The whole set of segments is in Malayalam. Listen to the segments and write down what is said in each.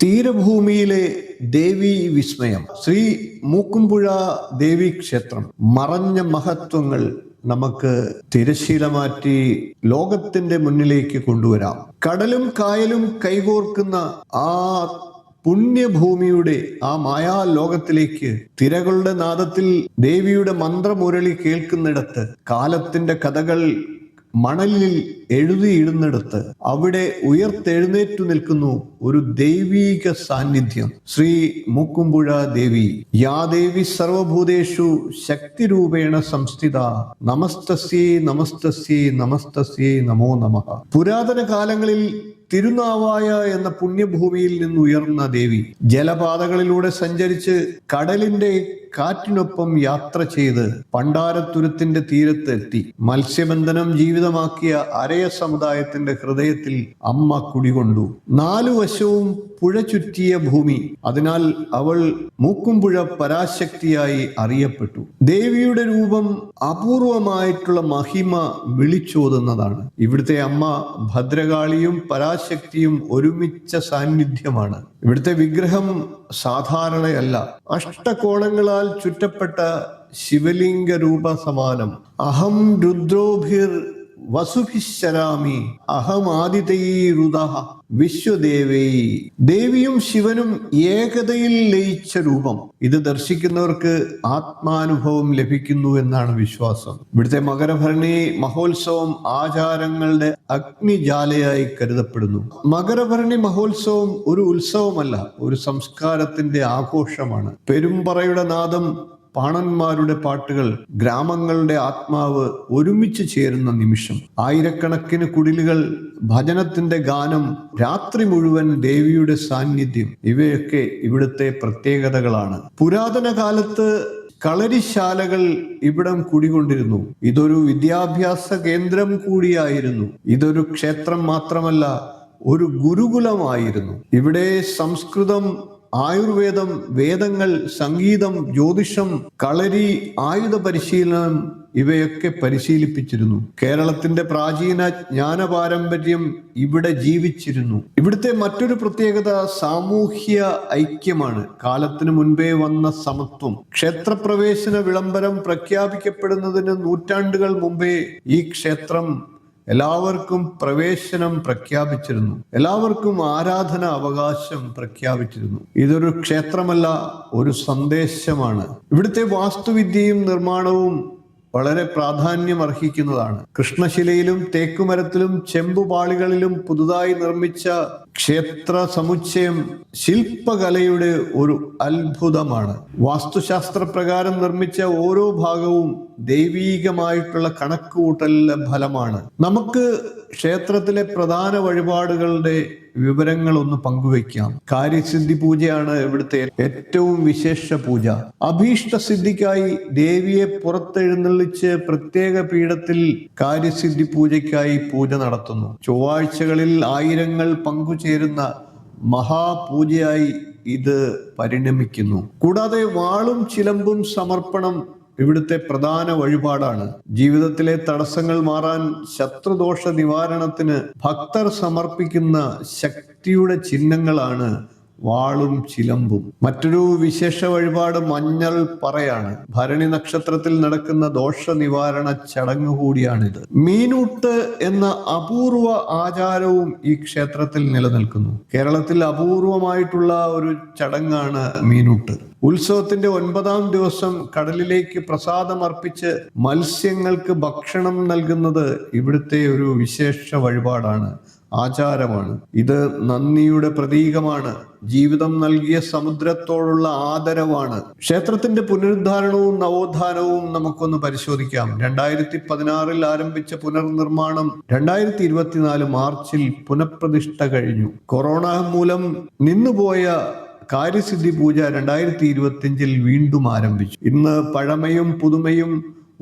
തീരഭൂമിയിലെ ദേവീ വിസ്മയം ശ്രീ മൂക്കുംപുഴ ദേവീ ക്ഷേത്രം. മറഞ്ഞ മഹത്വങ്ങൾ നമുക്ക് തിരശ്ശീല മാറ്റി ലോകത്തിന്റെ മുന്നിലേക്ക് കൊണ്ടുവരാം. കടലും കായലും കൈകോർക്കുന്ന ആ പുണ്യഭൂമിയുടെ ആ മായാലോകത്തിലേക്ക് തിരകളുടെ നാദത്തിൽ ദേവിയുടെ മന്ത്രമുരളി കേൾക്കുന്നിടത്ത്, കാലത്തിന്റെ കഥകൾ മണലിൽ എഴുതിയിടുന്നിടത്ത് അവിടെ ഉയർത്തെഴുന്നേറ്റു നിൽക്കുന്നു ഒരു ദൈവീക സാന്നിധ്യം. ശ്രീ മൂക്കുംപുഴ ദേവി. യാ ദേവി സർവഭൂതേഷു ശക്തിരൂപേണ സംസ്ഥിത നമസ്തസ്യേ നമസ്തസ്യേ നമസ്തസ്യേ നമോ നമഃ. പുരാതന കാലങ്ങളിൽ തിരുനാവായ എന്ന പുണ്യഭൂമിയിൽ നിന്നുയർന്ന ദേവി ജലപാതകളിലൂടെ സഞ്ചരിച്ച് കടലിന്റെ കാറ്റിനൊപ്പം യാത്ര ചെയ്ത് പണ്ടാരത്തുരുത്തിന്റെ തീരത്ത് എത്തി. മത്സ്യബന്ധനം ജീവിതമാക്കിയ അരയ സമുദായത്തിന്റെ ഹൃദയത്തിൽ അമ്മ കുടികൊണ്ടു. 4 വശവും പുഴ ചുറ്റിയ ഭൂമി. അതിനാൽ അവൾ മൂക്കുംപുഴ പരാശക്തിയായി അറിയപ്പെട്ടു. ദേവിയുടെ രൂപം അപൂർവമായിട്ടുള്ള മഹിമ വിളിച്ചോതുന്നതാണ്. ഇവിടുത്തെ അമ്മ ഭദ്രകാളിയും പരാശക്തിയും ഒരുമിച്ച സാന്നിധ്യമാണ്. ഇവിടുത്തെ വിഗ്രഹം സാധാരണയല്ല. അഷ്ടകോണങ്ങളാൽ ചുറ്റപ്പെട്ട ശിവലിംഗ രൂപ സമാനം. അഹം രുദ്രോഭിർ വസുഭിശ്ചരാമി അഹം ആദിതൈരുദഃ വിശ്വദേവൈ. ദേവിയും ശിവനും ഏകതയിൽ ലയിച്ച രൂപം. ഇത് ദർശിക്കുന്നവർക്ക് ആത്മാനുഭവം ലഭിക്കുന്നു എന്നാണ് വിശ്വാസം. ഇവിടുത്തെ മകരഭരണി മഹോത്സവം ആചാരങ്ങളുടെ അഗ്നിജാലയായി കരുതപ്പെടുന്നു. മകരഭരണി മഹോത്സവം ഒരു ഉത്സവമല്ല, ഒരു സംസ്കാരത്തിന്റെ ആഘോഷമാണ്. പെരുമ്പറയുടെ നാദം, പാണന്മാരുടെ പാട്ടുകൾ, ഗ്രാമങ്ങളുടെ ആത്മാവ് ഒരുമിച്ച് ചേരുന്ന നിമിഷം. ആയിരക്കണക്കിന് കുടിലുകൾ, ഭജനത്തിന്റെ ഗാനം, രാത്രി മുഴുവൻ ദേവിയുടെ സാന്നിധ്യം. ഇവയൊക്കെ ഇവിടുത്തെ പ്രത്യേകതകളാണ്. പുരാതന കാലത്ത് കളരിശാലകൾ ഇവിടം കുടികൊണ്ടിരുന്നു. ഇതൊരു വിദ്യാഭ്യാസ കേന്ദ്രം കൂടിയായിരുന്നു. ഇതൊരു ക്ഷേത്രം മാത്രമല്ല, ഒരു ഗുരുകുലമായിരുന്നു. ഇവിടെ സംസ്കൃതം, ആയുർവേദം, വേദങ്ങൾ, സംഗീതം, ജ്യോതിഷം, കളരി, ആയുധ പരിശീലനം ഇവയൊക്കെ പരിശീലിപ്പിച്ചിരുന്നു. കേരളത്തിന്റെ പ്രാചീന ജ്ഞാന പാരമ്പര്യം ഇവിടെ ജീവിച്ചിരുന്നു. ഇവിടുത്തെ മറ്റൊരു പ്രത്യേകത സാമൂഹ്യ ഐക്യമാണ്. കാലത്തിനു മുൻപേ വന്ന സമത്വം. ക്ഷേത്രപ്രവേശന വിളംബരം പ്രഖ്യാപിക്കപ്പെടുന്നതിന് നൂറ്റാണ്ടുകൾ മുമ്പേ ഈ ക്ഷേത്രം എല്ലാവർക്കും പ്രവേശനം പ്രഖ്യാപിച്ചിരുന്നു. എല്ലാവർക്കും ആരാധന അവകാശം പ്രഖ്യാപിച്ചിരുന്നു. ഇതൊരു ക്ഷേത്രമല്ല, ഒരു സന്ദേശമാണ്. ഇവിടുത്തെ വാസ്തുവിദ്യയും നിർമ്മാണവും വളരെ പ്രാധാന്യം അർഹിക്കുന്നതാണ്. കൃഷ്ണശിലയിലും തേക്കുമരത്തിലും ചെമ്പുപാളികളിലും പുതുതായി നിർമ്മിച്ച ക്ഷേത്ര സമുച്ചയം ശില്പകലയുടെ ഒരു അത്ഭുതമാണ്. വാസ്തുശാസ്ത്ര പ്രകാരം നിർമ്മിച്ച ഓരോ ഭാഗവും ദൈവീകമായിട്ടുള്ള കണക്കുകൂട്ടലിന്റെ ഫലമാണ്. നമുക്ക് ക്ഷേത്രത്തിലെ പ്രധാന വഴിപാടുകളുടെ വിവരങ്ങൾ ഒന്ന് പങ്കുവയ്ക്കാം. കാര്യസിദ്ധി പൂജയാണ് ഇവിടുത്തെ ഏറ്റവും വിശേഷ പൂജ. അഭീഷ്ട സിദ്ധിക്കായി ദേവിയെ പുറത്തെഴുന്നള്ളിച്ച് പ്രത്യേക പീഠത്തിൽ കാര്യസിദ്ധി പൂജയ്ക്കായി പൂജ നടത്തുന്നു. ചൊവ്വാഴ്ചകളിൽ ആയിരങ്ങൾ പങ്കുചേരുന്ന മഹാപൂജയായി ഇത് പരിണമിക്കുന്നു. കൂടാതെ വാളും ചിലമ്പും സമർപ്പണം ഇവിടുത്തെ പ്രധാന വഴിപാടാണ്. ജീവിതത്തിലെ തടസ്സങ്ങൾ മാറാൻ, ശത്രുദോഷ നിവാരണത്തിന് ഭക്തർ സമർപ്പിക്കുന്ന ശക്തിയുടെ ചിഹ്നങ്ങളാണ് വാളും ചിലമ്പും. മറ്റൊരു വിശേഷ വഴിപാട് മഞ്ഞൾ പറയാണ്. ഭരണി നക്ഷത്രത്തിൽ നടക്കുന്ന ദോഷ നിവാരണ ചടങ്ങ് കൂടിയാണിത്. മീനൂട്ട് എന്ന അപൂർവ ആചാരവും ഈ ക്ഷേത്രത്തിൽ നിലനിൽക്കുന്നു. കേരളത്തിൽ അപൂർവമായിട്ടുള്ള ഒരു ചടങ്ങാണ് മീനൂട്ട്. ഉത്സവത്തിന്റെ 9ാം ദിവസം കടലിലേക്ക് പ്രസാദം അർപ്പിച്ച് മത്സ്യങ്ങൾക്ക് ഭക്ഷണം നൽകുന്നത് ഇവിടുത്തെ ഒരു വിശേഷ വഴിപാടാണ്, ആചാരമാണ്. ഇത് നന്ദിയുടെ പ്രതീകമാണ്. ജീവിതം നൽകിയ സമുദ്രത്തോടുള്ള ആദരവാണ്. ക്ഷേത്രത്തിന്റെ പുനരുദ്ധാരണവും നവോത്ഥാനവും നമുക്കൊന്ന് പരിശോധിക്കാം. 2016 ആരംഭിച്ച പുനർനിർമ്മാണം 2024 മാർച്ചിൽ പുനഃപ്രതിഷ്ഠ കഴിഞ്ഞു. കൊറോണ മൂലം നിന്നുപോയ കാര്യസിദ്ധി പൂജ 2025 വീണ്ടും ആരംഭിച്ചു. ഇന്ന് പഴമയും പുതുമയും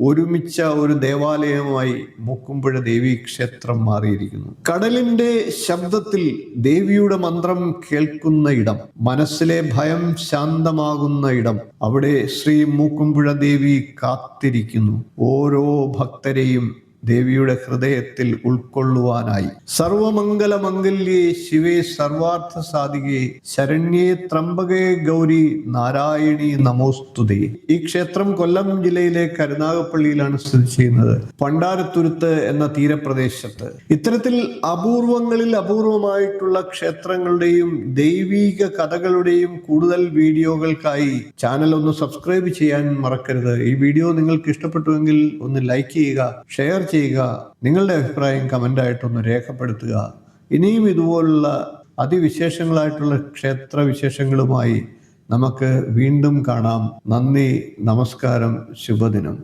ഒരുമിച്ച ഒരു ദേവാലയമായി മൂക്കുംപുഴ ദേവി ക്ഷേത്രം മാറിയിരിക്കുന്നു. കടലിന്റെ ശബ്ദത്തിൽ ദേവിയുടെ മന്ത്രം കേൾക്കുന്ന ഇടം, മനസ്സിലെ ഭയം ശാന്തമാകുന്ന ഇടം. അവിടെ ശ്രീ മൂക്കുംപുഴ ദേവി കാത്തിരിക്കുന്നു. ഓരോ ഭക്തരെയും ദേവിയുടെ ഹൃദയത്തിൽ ഉൾക്കൊള്ളുവാനായി. സർവമംഗല മംഗല്യേ ശിവേ സർവാർത്ഥ സാധികേ ശരണ്യേ ത്രംബകേ ഗൗരി നാരായണി നമോസ്തുതേ. ഈ ക്ഷേത്രം കൊല്ലം ജില്ലയിലെ കരുനാഗപ്പള്ളിയിലാണ് സ്ഥിതി ചെയ്യുന്നത്, പണ്ടാരത്തുരുത്ത് എന്ന തീരപ്രദേശത്ത്. ഇത്തരത്തിൽ അപൂർവങ്ങളിൽ അപൂർവമായിട്ടുള്ള ക്ഷേത്രങ്ങളുടെയും ദൈവീക കഥകളുടെയും കൂടുതൽ വീഡിയോകൾക്കായി ചാനൽ ഒന്ന് സബ്സ്ക്രൈബ് ചെയ്യാൻ മറക്കരുത്. ഈ വീഡിയോ നിങ്ങൾക്ക് ഇഷ്ടപ്പെട്ടുവെങ്കിൽ ഒന്ന് ലൈക്ക് ചെയ്യുക, ഷെയർ ചെയ്യുക, നിങ്ങളുടെ അഭിപ്രായം കമൻ്റായിട്ടൊന്ന് രേഖപ്പെടുത്തുക. ഇനിയും ഇതുപോലുള്ള അതിവിശേഷങ്ങളായിട്ടുള്ള ക്ഷേത്ര വിശേഷങ്ങളുമായി നമുക്ക് വീണ്ടും കാണാം. നന്ദി, നമസ്കാരം, ശുഭദിനം.